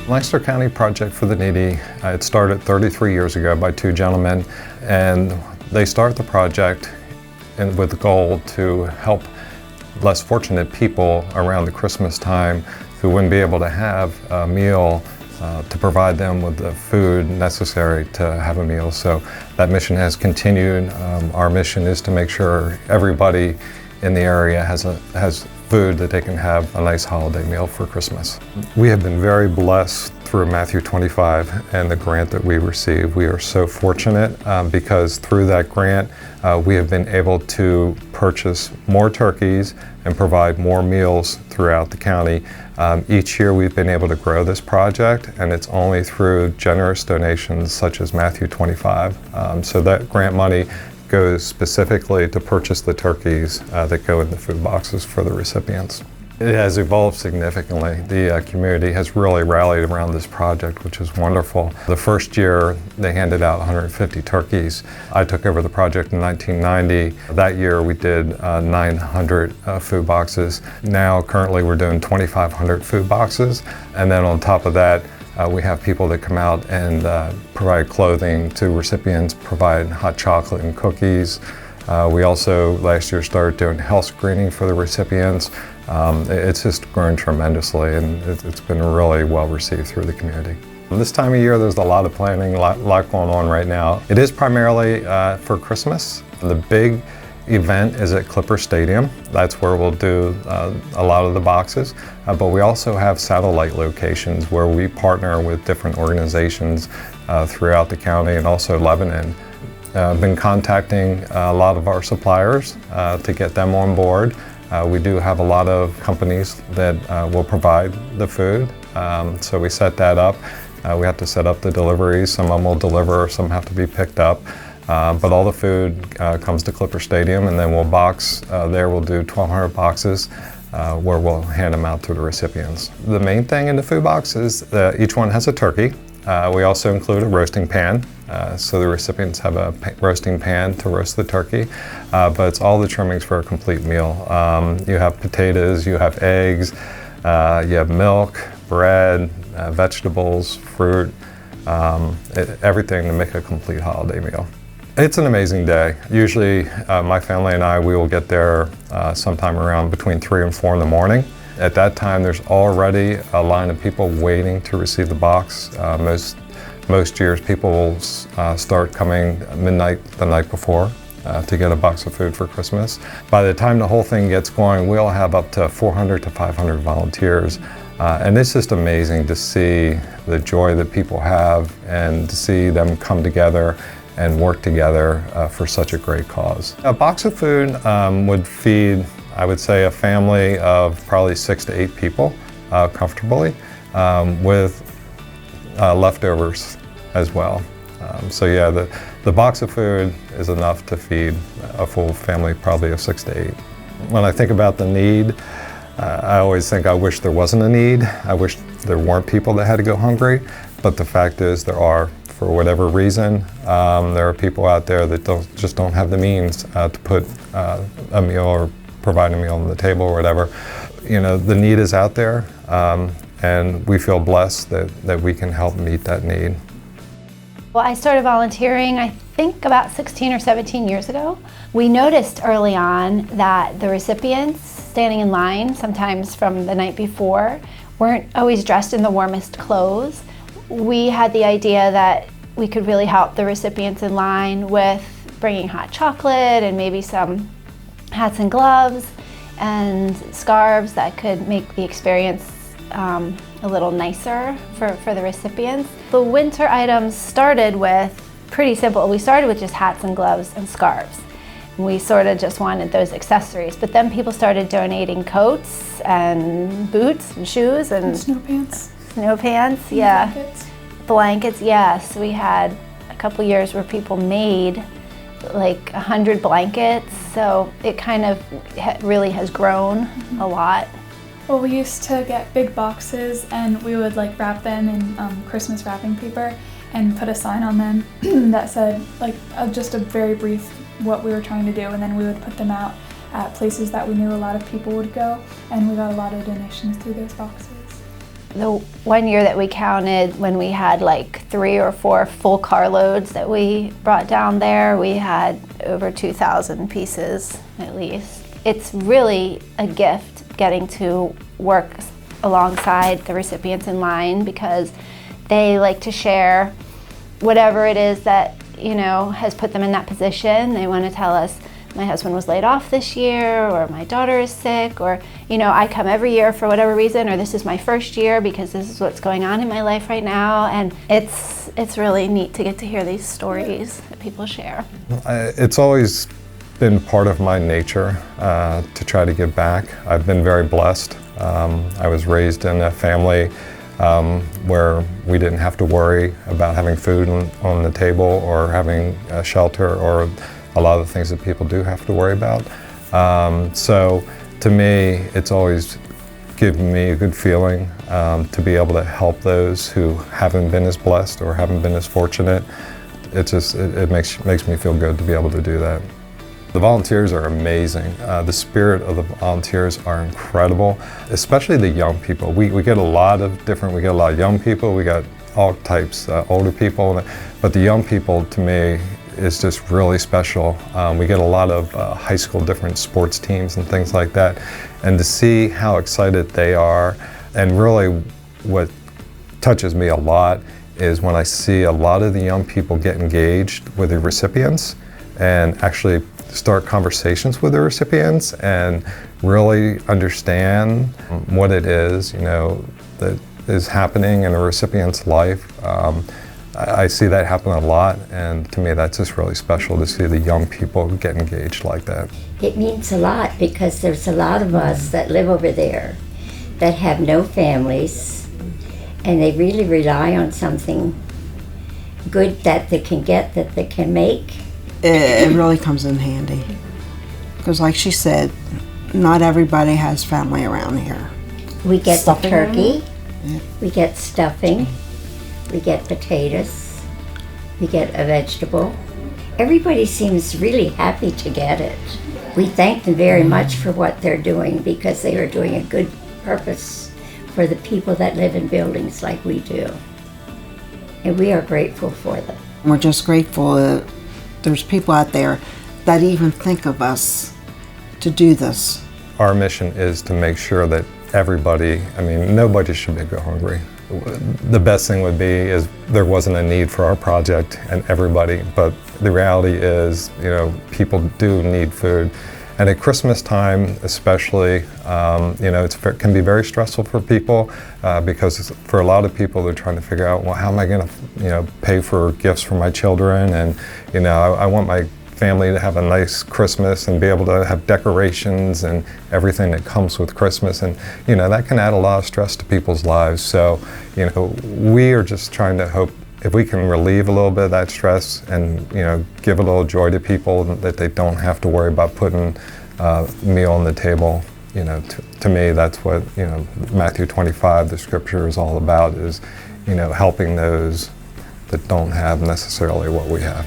Lancaster County Project for the Needy, it started 33 years ago by two gentlemen, and they start the project with the goal to help less fortunate people around the Christmas time who wouldn't be able to have a meal, to provide them with the food necessary to have a meal. So that mission has continued. Our mission is to make sure everybody in the area has food that they can have a nice holiday meal for Christmas. We have been very blessed through Matthew 25 and the grant that we received. We are so fortunate because through that grant we have been able to purchase more turkeys and provide more meals throughout the county. Each year we've been able to grow this project, and it's only through generous donations such as Matthew 25. So that grant money goes specifically to purchase the turkeys that go in the food boxes for the recipients. It has evolved significantly. The community has really rallied around this project, which is wonderful. The first year they handed out 150 turkeys. I took over the project in 1990. That year we did 900 food boxes. Now currently we're doing 2,500 food boxes, and then on top of that we have people that come out and provide clothing to recipients, provide hot chocolate and cookies. We also last year started doing health screening for the recipients. It's just grown tremendously, and it's been really well received through the community. This time of year there's a lot of planning, a lot going on right now. It is primarily for Christmas. The big event is at Clipper Stadium. That's where we'll do a lot of the boxes, but we also have satellite locations where we partner with different organizations throughout the county and also Lebanon. I've been contacting a lot of our suppliers to get them on board. We do have a lot of companies that will provide the food, so we set that up. We have to set up the deliveries. Some of them will deliver, some have to be picked up. But all the food comes to Clipper Stadium, and then we'll box there. We'll do 1,200 boxes where we'll hand them out to the recipients. The main thing in the food box is that each one has a turkey. We also include a roasting pan, so the recipients have a roasting pan to roast the turkey, but it's all the trimmings for a complete meal. You have potatoes, you have eggs, you have milk, bread, vegetables, fruit, everything to make a complete holiday meal. It's an amazing day. Usually my family and I, we will get there sometime around between 3 and 4 in the morning. At that time there's already a line of people waiting to receive the box. Most years people will start coming midnight the night before to get a box of food for Christmas. By the time the whole thing gets going, we'll have up to 400 to 500 volunteers. And it's just amazing to see the joy that people have and to see them come together and work together for such a great cause. A box of food would feed, I would say, a family of probably 6 to 8 people comfortably, with leftovers as well. So yeah, the box of food is enough to feed a full family probably of 6 to 8. When I think about the need, I always think I wish there wasn't a need. I wish there weren't people that had to go hungry, but the fact is there are. For whatever reason, there are people out there that just don't have the means to put a meal or provide a meal on the table or whatever. You know, the need is out there, and we feel blessed that we can help meet that need. Well, I started volunteering, I think about 16 or 17 years ago. We noticed early on that the recipients standing in line, sometimes from the night before, weren't always dressed in the warmest clothes. We had the idea that we could really help the recipients in line with bringing hot chocolate and maybe some hats and gloves and scarves that could make the experience a little nicer for the recipients. The winter items started with pretty simple. We started with just hats and gloves and scarves. We sort of just wanted those accessories, but then people started donating coats and boots and shoes and snow pants. Snow pants, yeah. Blankets, yes. We had a couple years where people made like 100 blankets, so it kind of really has grown a lot. Well, we used to get big boxes and we would like wrap them in Christmas wrapping paper and put a sign on them that said like just a very brief what we were trying to do, and then we would put them out at places that we knew a lot of people would go, and we got a lot of donations through those boxes. The one year that we counted, when we had like 3 or 4 full carloads that we brought down there, we had over 2,000 pieces at least. It's really a gift getting to work alongside the recipients in line, because they like to share whatever it is that, you know, has put them in that position. They want to tell us, my husband was laid off this year, or my daughter is sick, or, you know, I come every year for whatever reason, or this is my first year because this is what's going on in my life right now. And it's really neat to get to hear these stories that people share. It's always been part of my nature to try to give back. I've been very blessed. I was raised in a family where we didn't have to worry about having food on the table or having shelter, or a lot of the things that people do have to worry about. So to me, it's always given me a good feeling to be able to help those who haven't been as blessed or haven't been as fortunate. It makes me feel good to be able to do that. The volunteers are amazing. The spirit of the volunteers are incredible, especially the young people. We get a lot of young people, we got all types, older people, but the young people, to me, is just really special. We get a lot of high school different sports teams and things like that, and to see how excited they are, and really what touches me a lot is when I see a lot of the young people get engaged with the recipients and actually start conversations with the recipients and really understand what it is, you know, that is happening in a recipient's life. I see that happen a lot, and to me that's just really special to see the young people get engaged like that. It means a lot because there's a lot of us that live over there that have no families, and they really rely on something good that they can get, that they can make. It really comes in handy because, like she said, not everybody has family around here. We get the Stuffing. turkey, Yeah. we get stuffing, we get potatoes, we get a vegetable. Everybody seems really happy to get it. We thank them very much for what they're doing, because they are doing a good purpose for the people that live in buildings like we do. And we are grateful for them. We're just grateful that there's people out there that even think of us to do this. Our mission is to make sure that everybody, I mean, nobody should go hungry. The best thing would be is there wasn't a need for our project and everybody, but the reality is, you know, people do need food. And at Christmas time especially, you know, it can be very stressful for people because for a lot of people they're trying to figure out, well, how am I going to, you know, pay for gifts for my children? And, you know, I want my family to have a nice Christmas and be able to have decorations and everything that comes with Christmas, and you know that can add a lot of stress to people's lives. So you know, we are just trying to hope if we can relieve a little bit of that stress and you know give a little joy to people, that they don't have to worry about putting a meal on the table. You know, to me that's what, you know, Matthew 25, the scripture, is all about, is, you know, helping those that don't have necessarily what we have.